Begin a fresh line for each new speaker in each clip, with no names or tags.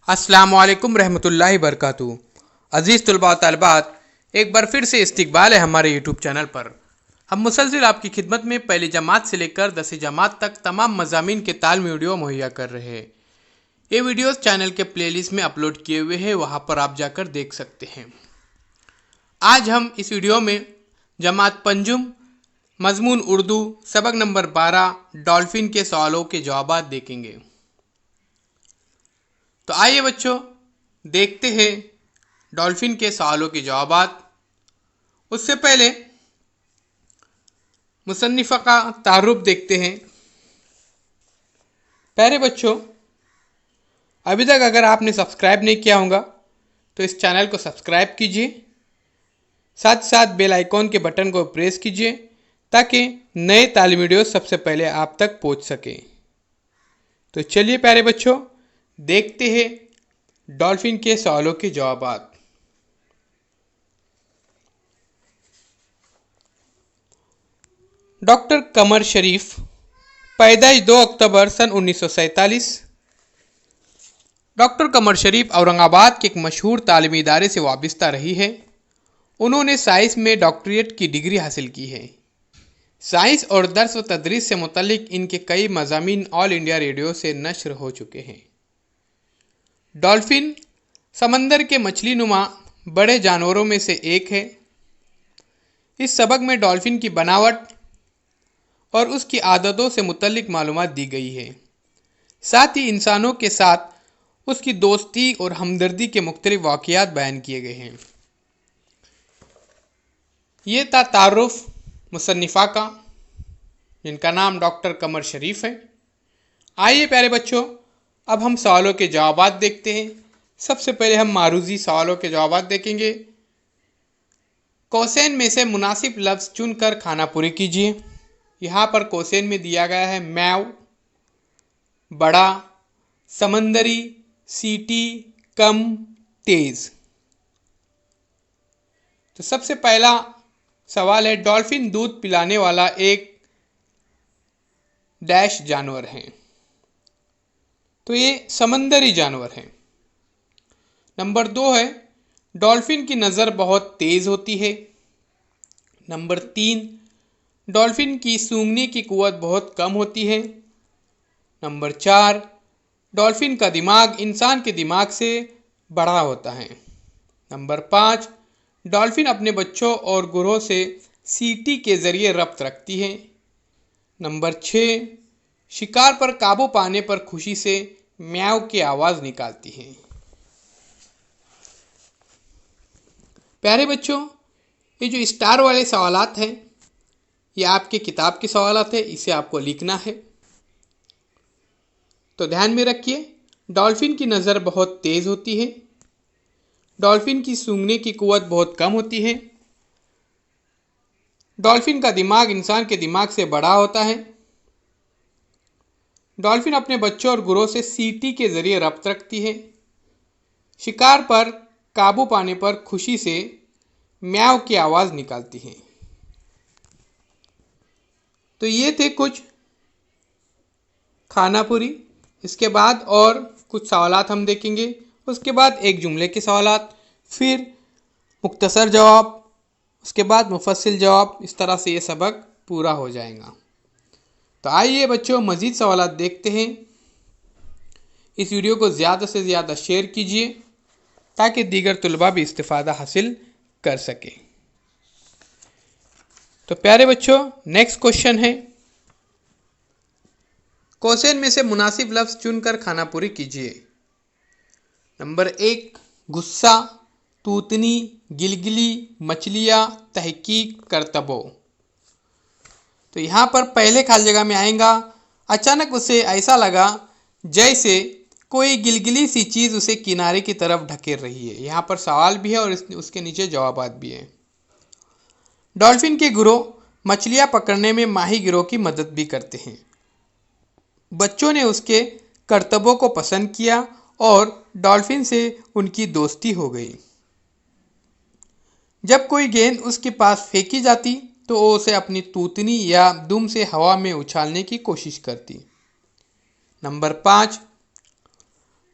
अस्सलाम वालेकुम रहमतुल्लाहि बरकातुहू। अज़ीज़ तलबा तलबात, एक बार फिर से इस्तकबाल है हमारे यूट्यूब चैनल पर। हम मुसलसिल आपकी खिदमत में पहली जमात से लेकर 10वीं जमात तक तमाम मज़ामीन के तालमी वीडियो मुहैया कर रहे हैं। ये वीडियोस चैनल के प्लेलिस्ट में अपलोड किए हुए हैं, वहाँ पर आप जाकर देख सकते हैं। आज हम इस वीडियो में जमात पंजुम मज़मून उर्दू सबक नंबर 12 डॉल्फिन के सवालों के जवाब देखेंगे। तो आइए बच्चों, देखते हैं डॉल्फिन के सवालों के जवाब। उससे पहले मुसन्निफ़ा का तारुफ देखते हैं। प्यारे बच्चों, अभी तक अगर आपने सब्सक्राइब नहीं किया होगा तो इस चैनल को सब्सक्राइब कीजिए, साथ साथ बेल आइकॉन के बटन को प्रेस कीजिए ताकि नए तालीमी वीडियो सबसे पहले आप तक पहुंच सके। तो चलिए प्यारे बच्चों, देखते हैं डॉल्फिन के सवालों के जवाब। डॉक्टर कमर शरीफ, पैदाइश 2 अक्टूबर सन 1947। डॉक्टर कमर शरीफ औरंगाबाद के एक मशहूर तालीमी इदारे से वाबस्ता रही है। उन्होंने साइंस में डॉक्टरेट की डिग्री हासिल की है। साइंस और दर्स व तदरीस से मुतल्लिक इनके कई मज़ामीन ऑल इंडिया रेडियो से नश्र हो चुके हैं। डॉल्फिन समंदर के मछली नुमा बड़े जानवरों में से एक है। इस सबक में डॉल्फिन की बनावट और उसकी आदतों से मुतल्लिक मालूमात दी गई है। साथ ही इंसानों के साथ उसकी दोस्ती और हमदर्दी के मुख्तलिफ वाक़यात बयान किए गए हैं। ये था तारुफ मुसन्निफ़ा का, जिनका नाम डॉक्टर कमर शरीफ है। आइए प्यारे बच्चों, अब हम सवालों के जवाब देखते हैं। सबसे पहले हम मारूजी सवालों के जवाब देखेंगे। कौसैन में से मुनासिब लफ्ज़ चुनकर खाना पूरी कीजिए। यहाँ पर कौसैन में दिया गया है मैव, बड़ा, समंदरी, सीटी, कम, तेज। तो सबसे पहला सवाल है, डॉल्फिन दूध पिलाने वाला एक डैश जानवर है। तो ये समंदरी जानवर है। नंबर 2 है, डॉल्फिन की नज़र बहुत तेज होती है। नंबर 3, डॉल्फिन की सूंघने की कुव्वत बहुत कम होती है। नंबर 4, डॉल्फिन का दिमाग इंसान के दिमाग से बड़ा होता है। नंबर 5, डॉल्फिन अपने बच्चों और गुरों से सीटी के ज़रिए रब्त रखती है। नंबर 6, शिकार पर काबू पाने पर खुशी से म्याऊ की आवाज़ निकालती है। प्यारे बच्चों, ये जो स्टार वाले सवालात हैं, ये आपके किताब के सवालात है, इसे आपको लिखना है। तो ध्यान में रखिए, डॉल्फिन की नज़र बहुत तेज़ होती है। डॉल्फिन की सूंघने की कुव्वत बहुत कम होती है। डॉल्फिन का दिमाग इंसान के दिमाग से बड़ा होता है। डॉल्फिन अपने बच्चों और गुरों से सीटी के ज़रिए रब्त रखती है। शिकार पर काबू पाने पर खुशी से म्याऊ की आवाज़ निकालती है। तो ये थे कुछ खानापुरी। इसके बाद और कुछ सवालात हम देखेंगे। उसके बाद एक जुमले के सवालात, फिर मुख्तसर जवाब, उसके बाद मुफस्सिल जवाब। इस तरह से ये सबक पूरा हो जाएगा। तो आइए बच्चों, मज़ीद सवालात देखते हैं। इस वीडियो को ज़्यादा से ज़्यादा शेयर कीजिए ताकि दीगर तुलबा भी इस्तिफ़ादा हासिल कर सके। तो प्यारे बच्चों, नेक्स्ट क्वेश्चन है, कौसैन में से मुनासिब लफ्ज़ चुनकर खाना पूरी कीजिए। नंबर 1, गुस्सा, तूतनी, गिलगिली, मछलियाँ, तहकीक, करतबो। तो यहाँ पर पहले खाली जगह में आएगा, अचानक उसे ऐसा लगा जैसे कोई गिलगिली सी चीज़ उसे किनारे की तरफ ढकेल रही है। यहाँ पर सवाल भी है और उसके नीचे जवाबात भी हैं। डॉल्फिन के गिरोह मछलियाँ पकड़ने में माही गिरोह की मदद भी करते हैं। बच्चों ने उसके करतबों को पसंद किया और डॉल्फिन से उनकी दोस्ती हो गई। जब कोई गेंद उसके पास फेंकी जाती तो वो उसे अपनी तूतनी या दुम से हवा में उछालने की कोशिश करती। नंबर 5,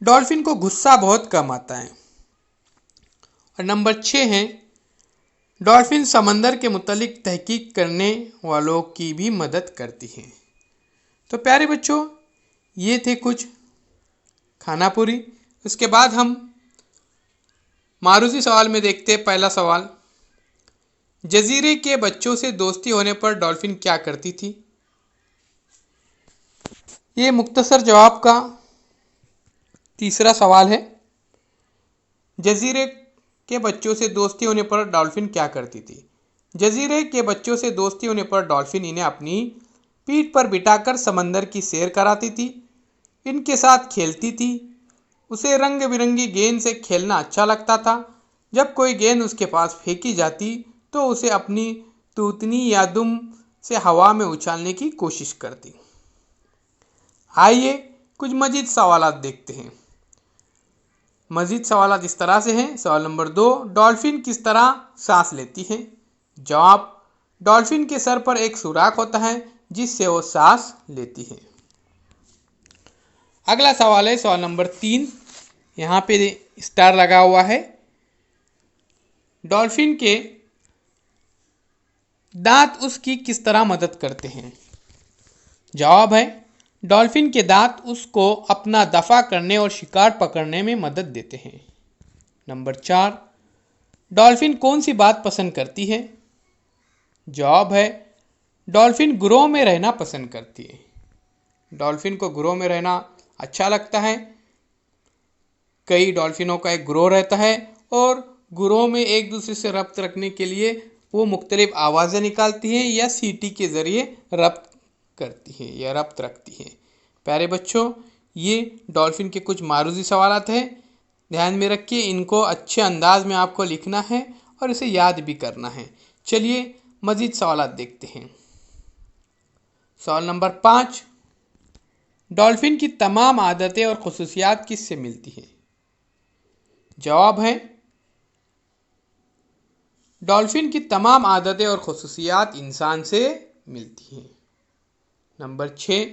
डॉल्फिन को गुस्सा बहुत कम आता है। और नंबर 6 है, डॉल्फिन समंदर के मुतालिक तहकीक करने वालों की भी मदद करती है। तो प्यारे बच्चों, ये थे कुछ खानापुरी। उसके बाद हम मारूजी सवाल में देखते हैं। पहला सवाल, जजीरे के बच्चों से दोस्ती होने पर डॉल्फिन क्या करती थी? ये मुख्तसर जवाब का तीसरा सवाल है। जजीरे के बच्चों से दोस्ती होने पर डॉल्फिन क्या करती थी? जजीरे के बच्चों से दोस्ती होने पर डॉल्फिन इन्हें अपनी पीठ पर बिठाकर समंदर की सैर कराती थी, इनके साथ खेलती थी। उसे रंग बिरंगी गेंद से खेलना अच्छा लगता था। जब कोई गेंद उसके पास फेंकी जाती तो उसे अपनी तूतनी या दुम से हवा में उछालने की कोशिश करती। आइए कुछ मजीद सवालात देखते हैं। मजीद सवालात इस तरह से हैं। सवाल नंबर 2, डॉल्फिन किस तरह सांस लेती है? जवाब, डॉल्फिन के सर पर एक सुराख होता है जिससे वो सांस लेती है। अगला सवाल है सवाल नंबर 3, यहाँ पे स्टार लगा हुआ है। डॉल्फिन के दांत उसकी किस तरह मदद करते हैं? जवाब है, डॉल्फिन के दांत उसको अपना दफा करने और शिकार पकड़ने में मदद देते हैं। नंबर 4, डॉल्फिन कौन सी बात पसंद करती है? जवाब है, डॉल्फिन ग्रोह में रहना पसंद करती है। डॉल्फिन को ग्रोह में रहना अच्छा लगता है। कई डॉल्फिनों का एक ग्रोह रहता है और ग्रोह में एक दूसरे से रब्त रखने के लिए वो मुख्तलिफ आवाज़ें निकालती हैं या सीटी के ज़रिए रब्त करती है या रब्त रखती है। प्यारे बच्चों, ये डॉल्फिन के कुछ मारूजी सवालात हैं। ध्यान में रखिए, इनको अच्छे अंदाज में आपको लिखना है और इसे याद भी करना है। चलिए मज़ीद सवालात देखते हैं। सवाल नंबर 5, डॉल्फिन की तमाम आदतें और खुसूसियात किससे मिलती हैं? जवाब है, डॉल्फिन की तमाम आदतें और खुसूसियात इंसान से मिलती हैं। नंबर 6,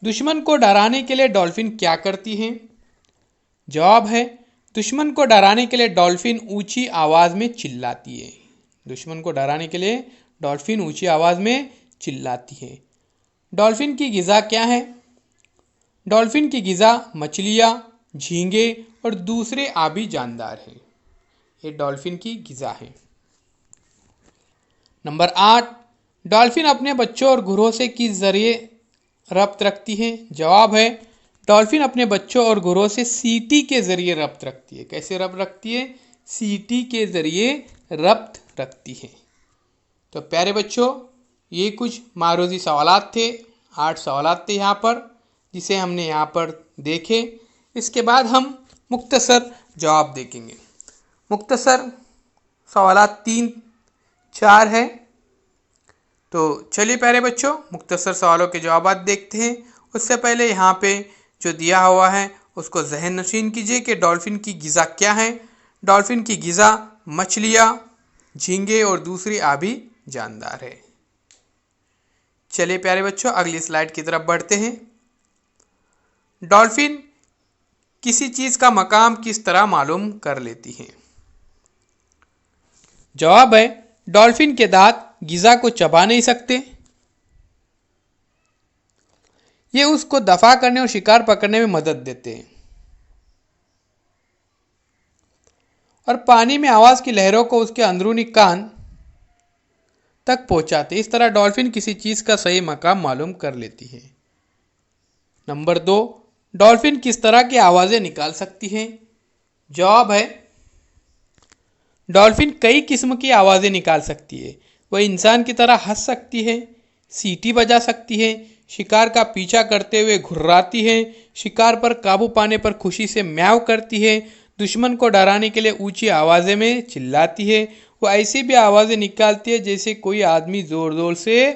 दुश्मन को डराने के लिए डॉल्फिन क्या करती हैं? जवाब है, दुश्मन को डराने के लिए डॉल्फिन ऊंची आवाज़ में चिल्लाती है। दुश्मन को डराने के लिए डॉल्फिन ऊंची आवाज़ में चिल्लाती है। डॉल्फिन की ग़िज़ा क्या है? डॉल्फिन की ग़िज़ा मछलियाँ, झींगे और दूसरे आबी जानदार हैं। ये डॉल्फिन की ग़िज़ा है। नंबर 8, डॉल्फिन अपने बच्चों और घुरों से किस ज़रिए रब्त रखती है? जवाब है, डॉल्फिन अपने बच्चों और घुरों से सीटी के ज़रिए रब्त रखती है। कैसे रब्त रखती है? सीटी के ज़रिए रब्त रखती है। तो प्यारे बच्चों, ये कुछ मारूजी सवालात थे। 8 सवालात थे यहाँ पर, जिसे हमने यहाँ पर देखे। इसके बाद हम मुख्तसर जवाब देखेंगे। मुख्तसर सवालात 3-4 है। तो चलिए प्यारे बच्चों, मुख्तसर सवालों के जवाब देखते हैं। उससे पहले यहाँ पे जो दिया हुआ है उसको जहन नशीन कीजिए कि डॉल्फिन की ग़िज़ा क्या है। डॉल्फिन की ग़िज़ा मछलियाँ, झींगे और दूसरी आबी जानदार है। चलिए प्यारे बच्चों, अगली स्लाइड की तरफ बढ़ते हैं। डॉल्फिन किसी चीज़ का मकाम किस तरह मालूम कर लेती है? जवाब है, डॉल्फिन के दांत ग़िज़ा को चबा नहीं सकते। ये उसको दफा करने और शिकार पकड़ने में मदद देते हैं और पानी में आवाज़ की लहरों को उसके अंदरूनी कान तक पहुंचाते। इस तरह डॉल्फिन किसी चीज़ का सही मकाम मालूम कर लेती है। नंबर 2, डॉल्फिन किस तरह की आवाज़ें निकाल सकती हैं? जवाब है, डॉल्फिन कई किस्म की आवाज़ें निकाल सकती है। वह इंसान की तरह हंस सकती है, सीटी बजा सकती है, शिकार का पीछा करते हुए घुर्राती है, शिकार पर काबू पाने पर खुशी से म्याऊ करती है, दुश्मन को डराने के लिए ऊंची आवाज़ें में चिल्लाती है। वो ऐसी भी आवाज़ें निकालती है जैसे कोई आदमी ज़ोर ज़ोर से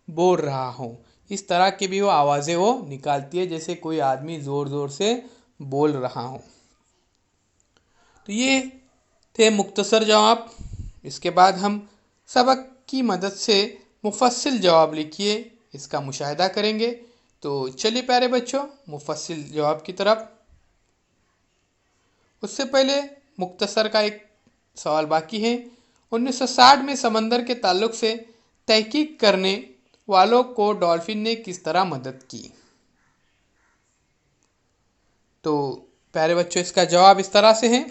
बोल रहा हो। इस तरह की भी वो आवाज़ें वो निकालती है जैसे कोई आदमी ज़ोर ज़ोर से बोल रहा हो। तो ये थे मुख्तसर जवाब। इसके बाद हम सबक की मदद से मुफस्सिल जवाब लिखिए, इसका मुशाहिदा करेंगे। तो चलिए प्यारे बच्चों, मुफस्सिल जवाब की तरफ। उससे पहले मुख्तसर का एक सवाल बाकी है। 1960 में समंदर के ताल्लुक से तहकीक करने वालों को डॉल्फिन ने किस तरह मदद की? तो प्यारे बच्चों, इसका जवाब इस तरह से है।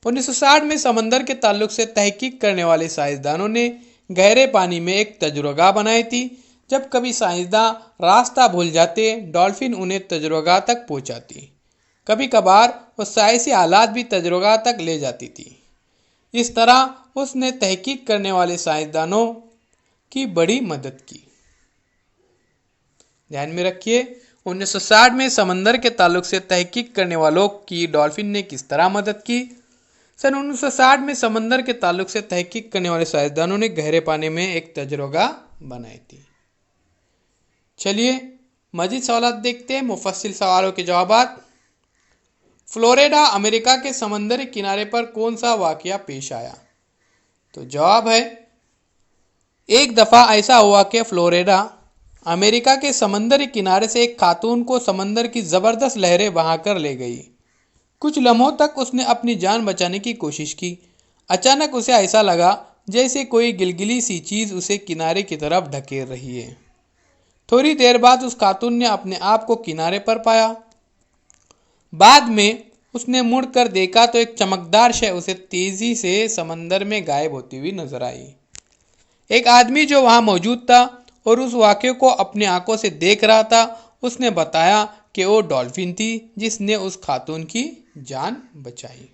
1960 में समंदर के ताल्लुक से तहकीक करने वाले साइंसदानों ने गहरे पानी में एक तजुर्बा बनाई थी। जब कभी साइंसदान रास्ता भूल जाते, डॉल्फिन उन्हें तजुर्बा तक पहुंचाती। कभी कभार वो साइंसी आलात भी तजुर्बा तक ले जाती थी। इस तरह उसने तहकीक करने वाले साइंसदानों की बड़ी मदद की। ध्यान में रखिए, 1960 में समंदर के ताल्लुक से तहकीक करने वालों की डॉल्फिन ने किस तरह मदद की? सन 1960 में समंदर के ताल्लुक से तहकीक करने वाले साइंसदानों ने गहरे पानी में एक तजुर्बा बनाई थी। चलिए मजीद सवाल देखते हैं, मुफस्सिल सवालों के जवाब। फ्लोरिडा अमेरिका के समंदरी किनारे पर कौन सा वाकया पेश आया? तो जवाब है, एक दफ़ा ऐसा हुआ कि फ्लोरिडा अमेरिका के समंदरी किनारे से एक खातून को समंदर की ज़बरदस्त लहरें बहाकर ले गई। कुछ लम्हों तक उसने अपनी जान बचाने की कोशिश की। अचानक उसे ऐसा लगा जैसे कोई गिलगिली सी चीज़ उसे किनारे की तरफ धकेल रही है। थोड़ी देर बाद उस खातून ने अपने आप को किनारे पर पाया। बाद में उसने मुड़कर देखा तो एक चमकदार शय उसे तेजी से समंदर में गायब होती हुई नजर आई। एक आदमी जो वहां मौजूद था और उस वाक़ये को अपनी आंखों से देख रहा था, उसने बताया कि वो डॉल्फिन थी जिसने उस खातून की जान बचाई।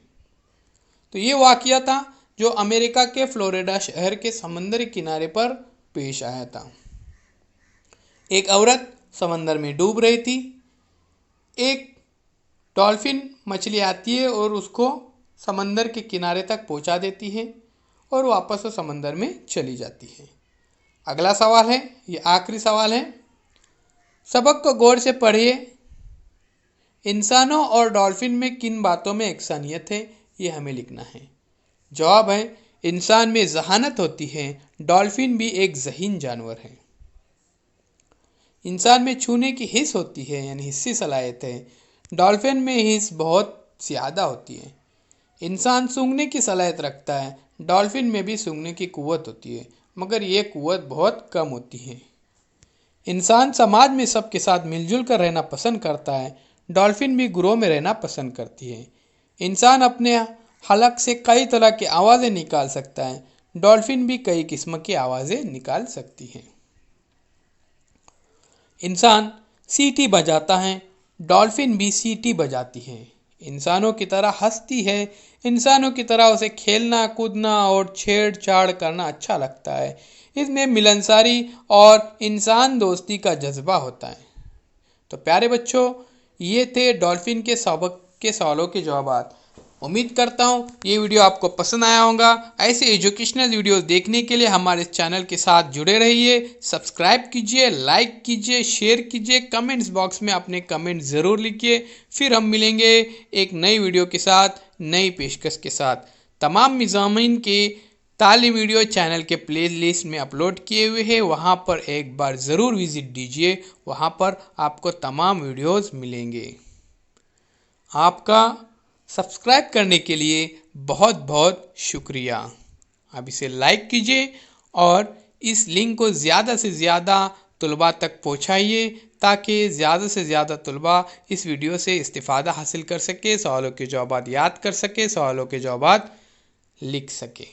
तो ये वाक़या था जो अमेरिका के फ्लोरिडा शहर के समंदरी किनारे पर पेश आया था। एक औरत समंदर में डूब रही थी। एक डॉल्फिन मछली आती है और उसको समंदर के किनारे तक पहुंचा देती है और वापस वो समंदर में चली जाती है। अगला सवाल है, ये आखिरी सवाल है। सबक को गौर से पढ़िए। इंसानों और डॉल्फिन में किन बातों में एकसानियत है, ये हमें लिखना है। जवाब है, इंसान में जहानत होती है, डॉल्फिन भी एक ज़हीन जानवर है। इंसान में छूने की हिस्स होती है, यानी हिस्सी सलाहियत है, डॉल्फिन में हिस्स बहुत ज़्यादा होती है। इंसान सूंघने की सलाहियत रखता है, डॉल्फिन में भी सूंघने की कुव्वत होती है, मगर ये कुव्वत बहुत कम होती है। इंसान समाज में सबके साथ मिलजुल कर रहना पसंद करता है, डॉल्फिन भी ग्रोह में रहना पसंद करती है। इंसान अपने हलक से कई तरह की आवाज़ें निकाल सकता है, डॉल्फिन भी कई किस्म की आवाज़ें निकाल सकती है। इंसान सीटी बजाता है, डॉल्फिन भी सीटी बजाती है। इंसानों की तरह हंसती है, इंसानों की तरह उसे खेलना कूदना और छेड़छाड़ करना अच्छा लगता है। इसमें मिलनसारी और इंसान दोस्ती का जज्बा होता है। तो प्यारे बच्चों, ये थे डॉल्फिन के सबक के सवालों के जवाब। उम्मीद करता हूँ ये वीडियो आपको पसंद आया होगा। ऐसे एजुकेशनल वीडियोस देखने के लिए हमारे चैनल के साथ जुड़े रहिए। सब्सक्राइब कीजिए, लाइक कीजिए, शेयर कीजिए, कमेंट्स बॉक्स में अपने कमेंट ज़रूर लिखिए। फिर हम मिलेंगे एक नई वीडियो के साथ, नई पेशकश के साथ। तमाम मज़ामीन के तालीम वीडियो चैनल के प्ले लिस्ट में अपलोड किए हुए हैं, वहाँ पर एक बार ज़रूर विज़िट दीजिए। वहाँ पर आपको तमाम वीडियोज़ मिलेंगे। आपका सब्सक्राइब करने के लिए बहुत बहुत शुक्रिया। आप इसे लाइक कीजिए और इस लिंक को ज़्यादा से ज़्यादा तुलबा तक पहुँचाइए ताकि ज़्यादा से ज़्यादा तुलबा इस वीडियो से इस्तिफ़ादा हासिल कर सके, सवालों के जवाब याद कर सके, सवालों के जवाब लिख सके।